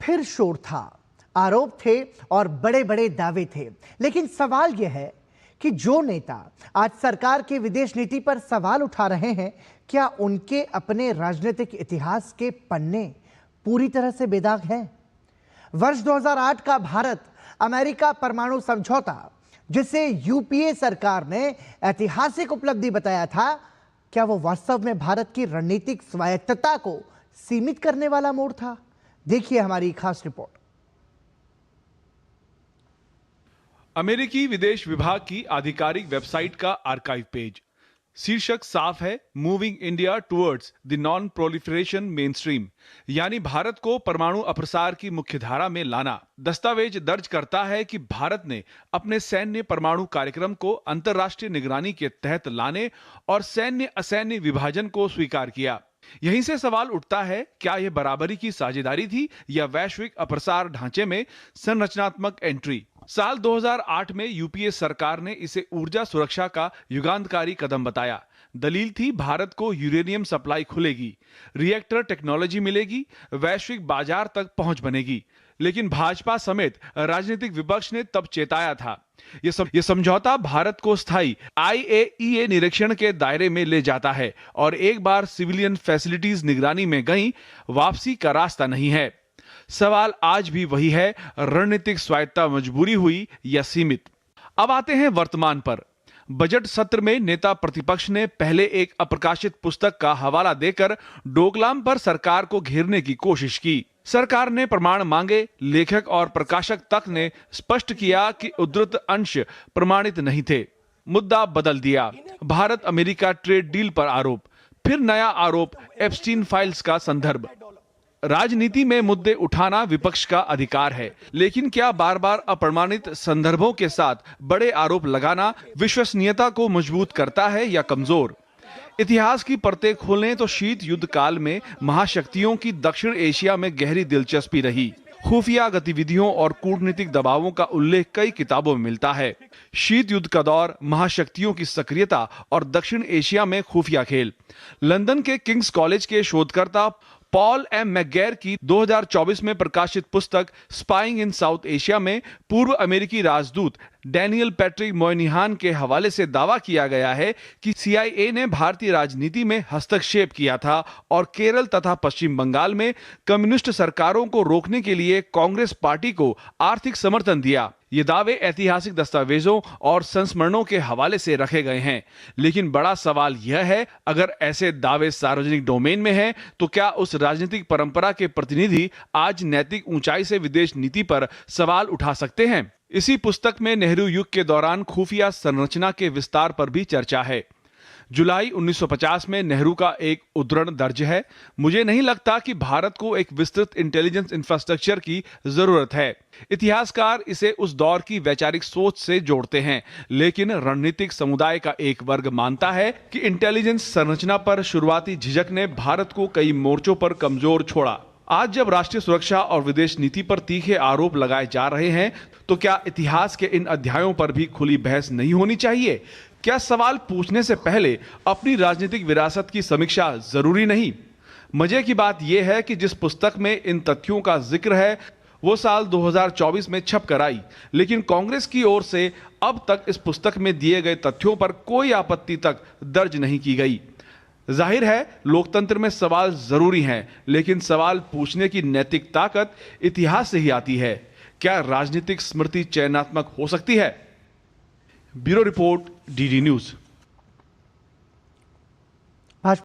फिर शोर था, आरोप थे और बड़े बड़े दावे थे। लेकिन सवाल यह है कि जो नेता आज सरकार की विदेश नीति पर सवाल उठा रहे हैं, क्या उनके अपने राजनीतिक इतिहास के पन्ने पूरी तरह से बेदाग हैं? वर्ष 2008 का भारत अमेरिका परमाणु समझौता, जिसे यूपीए सरकार ने ऐतिहासिक उपलब्धि बताया था, क्या वो वास्तव में भारत की रणनीतिक स्वायत्तता को सीमित करने वाला मोड़ था? देखिए हमारी खास रिपोर्ट। अमेरिकी विदेश विभाग की आधिकारिक वेबसाइट का आर्काइव पेज। शीर्षक साफ है, moving India towards the non proliferation mainstream, यानी भारत को परमाणु अप्रसार की मुख्यधारा में लाना। दस्तावेज दर्ज करता है कि भारत ने अपने सैन्य परमाणु कार्यक्रम को अंतर्राष्ट्रीय निगरानी के तहत लाने और सैन्य असैन्य विभाजन को स्वीकार किया। यहीं से सवाल उठता है, क्या यह बराबरी की साझेदारी थी या वैश्विक अप्रसार ढांचे में संरचनात्मक एंट्री? साल 2008 में यूपीए सरकार ने इसे ऊर्जा सुरक्षा का युगांतकारी कदम बताया। दलील थी, भारत को यूरेनियम सप्लाई खुलेगी, रिएक्टर टेक्नोलॉजी मिलेगी, वैश्विक बाजार तक पहुंच बनेगी। लेकिन भाजपा समेत राजनीतिक विपक्ष ने तब चेताया था, यह समझौता भारत को स्थायी IAEA निरीक्षण के दायरे में ले जाता है और एक बार सिविलियन फैसिलिटीज निगरानी में गई, वापसी का रास्ता नहीं है। सवाल आज भी वही है, रणनीतिक स्वायत्तता मजबूरी हुई या सीमित? अब आते हैं वर्तमान पर। बजट सत्र में नेता प्रतिपक्ष ने पहले एक अप्रकाशित पुस्तक का हवाला देकर डोकलाम पर सरकार को घेरने की कोशिश की। सरकार ने प्रमाण मांगे, लेखक और प्रकाशक तक ने स्पष्ट किया कि उद्धृत अंश प्रमाणित नहीं थे। मुद्दा बदल दिया, भारत अमेरिका ट्रेड डील पर आरोप, फिर नया आरोप, एप्स्टीन फाइल्स का संदर्भ। राजनीति में मुद्दे उठाना विपक्ष का अधिकार है, लेकिन क्या बार बार अप्रमाणित संदर्भों के साथ बड़े आरोप लगाना विश्वसनीयता को मजबूत करता है या कमजोर? इतिहास की परतें खोलें तो शीत युद्ध काल में महाशक्तियों की दक्षिण एशिया में गहरी दिलचस्पी रही। खुफिया गतिविधियों और कूटनीतिक दबावों का उल्लेख कई किताबों में मिलता है। शीत युद्ध का दौर, महाशक्तियों की सक्रियता और दक्षिण एशिया में खुफिया खेल। लंदन के किंग्स कॉलेज के शोधकर्ता पॉल एम मैकगैर की 2024 में प्रकाशित पुस्तक स्पाइंग इन साउथ एशिया में पूर्व अमेरिकी राजदूत डैनियल पैट्रिक मोयनिहान के हवाले से दावा किया गया है कि CIA ने भारतीय राजनीति में हस्तक्षेप किया था और केरल तथा पश्चिम बंगाल में कम्युनिस्ट सरकारों को रोकने के लिए कांग्रेस पार्टी को आर्थिक समर्थन दिया। ये दावे ऐतिहासिक दस्तावेजों और संस्मरणों के हवाले से रखे गए हैं। लेकिन बड़ा सवाल यह है, अगर ऐसे दावे सार्वजनिक डोमेन में हैं, तो क्या उस राजनीतिक परंपरा के प्रतिनिधि आज नैतिक ऊंचाई से विदेश नीति पर सवाल उठा सकते हैं? इसी पुस्तक में नेहरू युग के दौरान खुफिया संरचना के विस्तार पर भी चर्चा है। जुलाई 1950 में नेहरू का एक उद्धरण दर्ज है। मुझे नहीं लगता कि भारत को एक विस्तृत इंटेलिजेंस इंफ्रास्ट्रक्चर की जरूरत है। इतिहासकार इसे उस दौर की वैचारिक सोच से जोड़ते हैं, लेकिन रणनीतिक समुदाय का एक वर्ग मानता है कि इंटेलिजेंस संरचना पर शुरुआती झिझक ने भारत को कई मोर्चों पर कमजोर छोड़ा। आज जब राष्ट्रीय सुरक्षा और विदेश नीति पर तीखे आरोप लगाए जा रहे हैं, तो क्या इतिहास के इन अध्यायों पर भी खुली बहस नहीं होनी चाहिए? क्या सवाल पूछने से पहले अपनी राजनीतिक विरासत की समीक्षा जरूरी नहीं? मजे की बात यह है कि जिस पुस्तक में इन तथ्यों का जिक्र है, वो साल 2024 में छप कर आई, लेकिन कांग्रेस की ओर से अब तक इस पुस्तक में दिए गए तथ्यों पर कोई आपत्ति तक दर्ज नहीं की गई। जाहिर है, लोकतंत्र में सवाल जरूरी हैं, लेकिन सवाल पूछने की नैतिक ताकत इतिहास से ही आती है। क्या राजनीतिक स्मृति चयनात्मक हो सकती है? Bureau report, DD news.